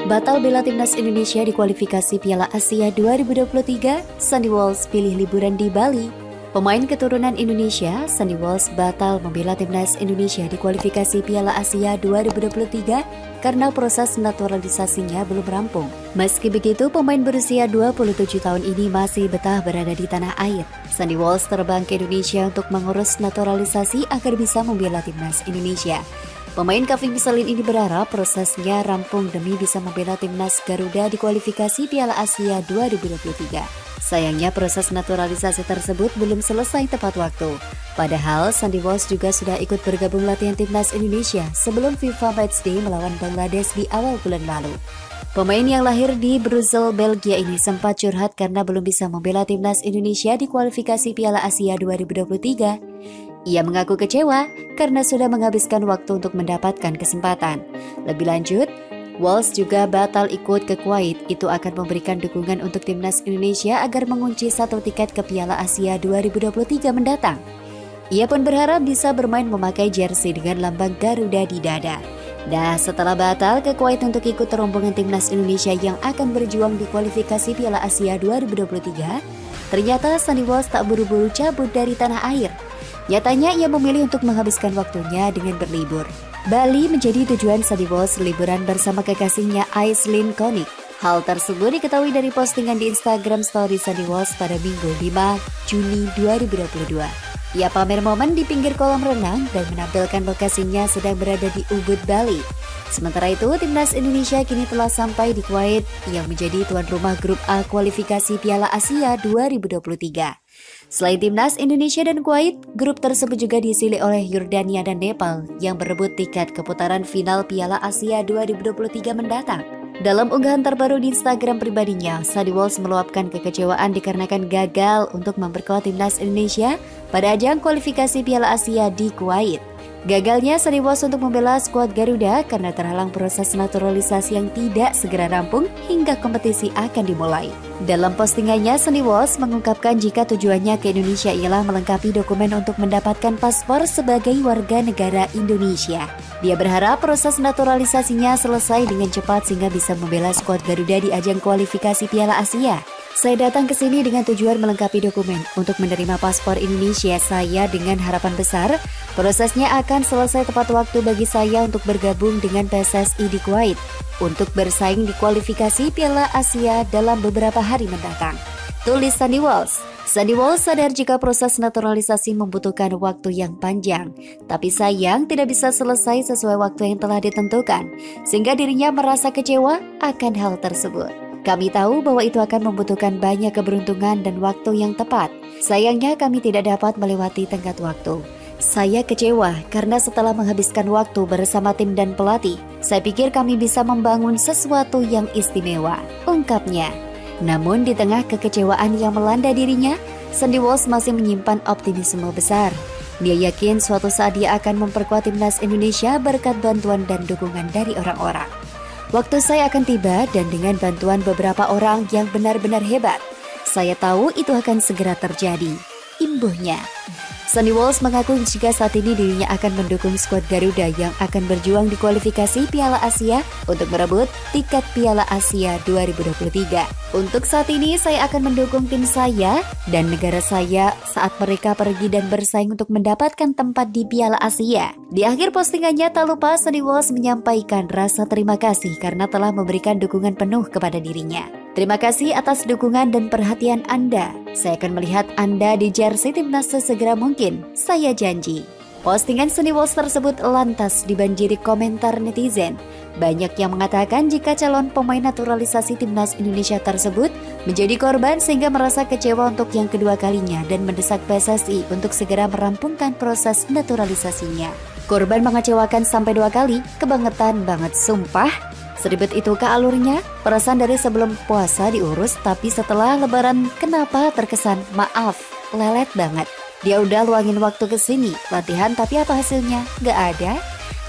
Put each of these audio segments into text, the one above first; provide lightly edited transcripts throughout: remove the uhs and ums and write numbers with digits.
Batal bela timnas Indonesia di kualifikasi Piala Asia 2023, Sandy Walsh pilih liburan di Bali. Pemain keturunan Indonesia, Sandy Walsh batal membela timnas Indonesia di kualifikasi Piala Asia 2023 karena proses naturalisasinya belum rampung. Meski begitu, pemain berusia 27 tahun ini masih betah berada di tanah air. Sandy Walsh terbang ke Indonesia untuk mengurus naturalisasi agar bisa membela timnas Indonesia. Pemain kafling Selin ini berharap prosesnya rampung demi bisa membela timnas Garuda di kualifikasi Piala Asia 2023. Sayangnya proses naturalisasi tersebut belum selesai tepat waktu. Padahal Sandy Walsh juga sudah ikut bergabung latihan timnas Indonesia sebelum FIFA Matchday melawan Bangladesh di awal bulan lalu. Pemain yang lahir di Brussels, Belgia ini sempat curhat karena belum bisa membela timnas Indonesia di kualifikasi Piala Asia 2023. Ia mengaku kecewa karena sudah menghabiskan waktu untuk mendapatkan kesempatan. Lebih lanjut, Walsh juga batal ikut ke Kuwait. Itu akan memberikan dukungan untuk timnas Indonesia agar mengunci satu tiket ke Piala Asia 2023 mendatang. Ia pun berharap bisa bermain memakai jersey dengan lambang Garuda di dada. Nah, setelah batal ke Kuwait untuk ikut rombongan timnas Indonesia yang akan berjuang di kualifikasi Piala Asia 2023, ternyata Sandy Walsh tak buru-buru cabut dari tanah air. Nyatanya ia memilih untuk menghabiskan waktunya dengan berlibur. Bali menjadi tujuan Sandy Walsh liburan bersama kekasihnya Aislinn Konik. Hal tersebut diketahui dari postingan di Instagram Story Sandy Walsh pada Minggu 5 Juni 2022. Ia pamer momen di pinggir kolam renang dan menampilkan lokasinya sedang berada di Ubud, Bali. Sementara itu, timnas Indonesia kini telah sampai di Kuwait yang menjadi tuan rumah grup A kualifikasi Piala Asia 2023. Selain timnas Indonesia dan Kuwait, grup tersebut juga diisi oleh Yordania dan Nepal yang berebut tiket ke putaran final Piala Asia 2023 mendatang. Dalam unggahan terbaru di Instagram pribadinya, Sandy Walsh meluapkan kekecewaan dikarenakan gagal untuk memperkuat timnas Indonesia pada ajang kualifikasi Piala Asia di Kuwait. Gagalnya Sandy Walsh untuk membela skuad Garuda karena terhalang proses naturalisasi yang tidak segera rampung hingga kompetisi akan dimulai. Dalam postingannya, Sandy Walsh mengungkapkan jika tujuannya ke Indonesia ialah melengkapi dokumen untuk mendapatkan paspor sebagai warga negara Indonesia. Dia berharap proses naturalisasinya selesai dengan cepat sehingga bisa membela skuad Garuda di ajang kualifikasi Piala Asia. Saya datang ke sini dengan tujuan melengkapi dokumen untuk menerima paspor Indonesia saya dengan harapan besar prosesnya akan selesai tepat waktu bagi saya untuk bergabung dengan PSSI di Kuwait untuk bersaing di kualifikasi Piala Asia dalam beberapa hari mendatang. Tulis Sandy Walsh. Sandy Walsh sadar jika proses naturalisasi membutuhkan waktu yang panjang, tapi sayang tidak bisa selesai sesuai waktu yang telah ditentukan, sehingga dirinya merasa kecewa akan hal tersebut. Kami tahu bahwa itu akan membutuhkan banyak keberuntungan dan waktu yang tepat. Sayangnya kami tidak dapat melewati tenggat waktu. Saya kecewa karena setelah menghabiskan waktu bersama tim dan pelatih, saya pikir kami bisa membangun sesuatu yang istimewa, ungkapnya. Namun di tengah kekecewaan yang melanda dirinya, Sandy Walsh masih menyimpan optimisme besar. Dia yakin suatu saat dia akan memperkuat timnas Indonesia berkat bantuan dan dukungan dari orang-orang. Waktu saya akan tiba dan dengan bantuan beberapa orang yang benar-benar hebat. Saya tahu itu akan segera terjadi, imbuhnya. Sandy Walsh mengaku jika saat ini dirinya akan mendukung skuad Garuda yang akan berjuang di kualifikasi Piala Asia untuk merebut tiket Piala Asia 2023. Untuk saat ini saya akan mendukung tim saya dan negara saya saat mereka pergi dan bersaing untuk mendapatkan tempat di Piala Asia. Di akhir postingannya tak lupa Sandy Walsh menyampaikan rasa terima kasih karena telah memberikan dukungan penuh kepada dirinya. Terima kasih atas dukungan dan perhatian Anda. Saya akan melihat Anda di jersey timnas sesegera mungkin. Saya janji. Postingan Sandy Walsh tersebut lantas dibanjiri komentar netizen. Banyak yang mengatakan jika calon pemain naturalisasi timnas Indonesia tersebut menjadi korban sehingga merasa kecewa untuk yang kedua kalinya dan mendesak PSSI untuk segera merampungkan proses naturalisasinya. Korban mengecewakan sampai 2 kali, kebangetan banget sumpah. Seribet itukah alurnya? Perasaan dari sebelum puasa diurus, tapi setelah lebaran kenapa terkesan maaf, lelet banget. Dia udah luangin waktu ke sini, latihan tapi apa hasilnya? Gak ada.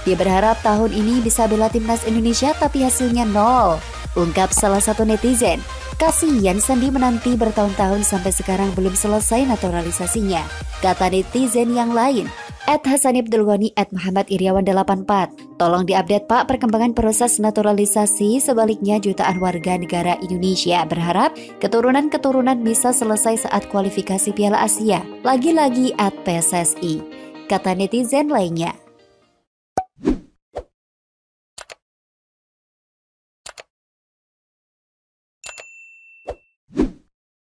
Dia berharap tahun ini bisa bela timnas Indonesia tapi hasilnya nol, ungkap salah satu netizen. Kasihan Sandy menanti bertahun-tahun sampai sekarang belum selesai naturalisasinya, kata netizen yang lain. @Hasanib Dulgoni @Muhammad Iriawan 84. Tolong diupdate Pak perkembangan proses naturalisasi, sebaliknya jutaan warga negara Indonesia berharap keturunan-keturunan bisa selesai saat kualifikasi Piala Asia. Lagi-lagi @PSSI, kata netizen lainnya.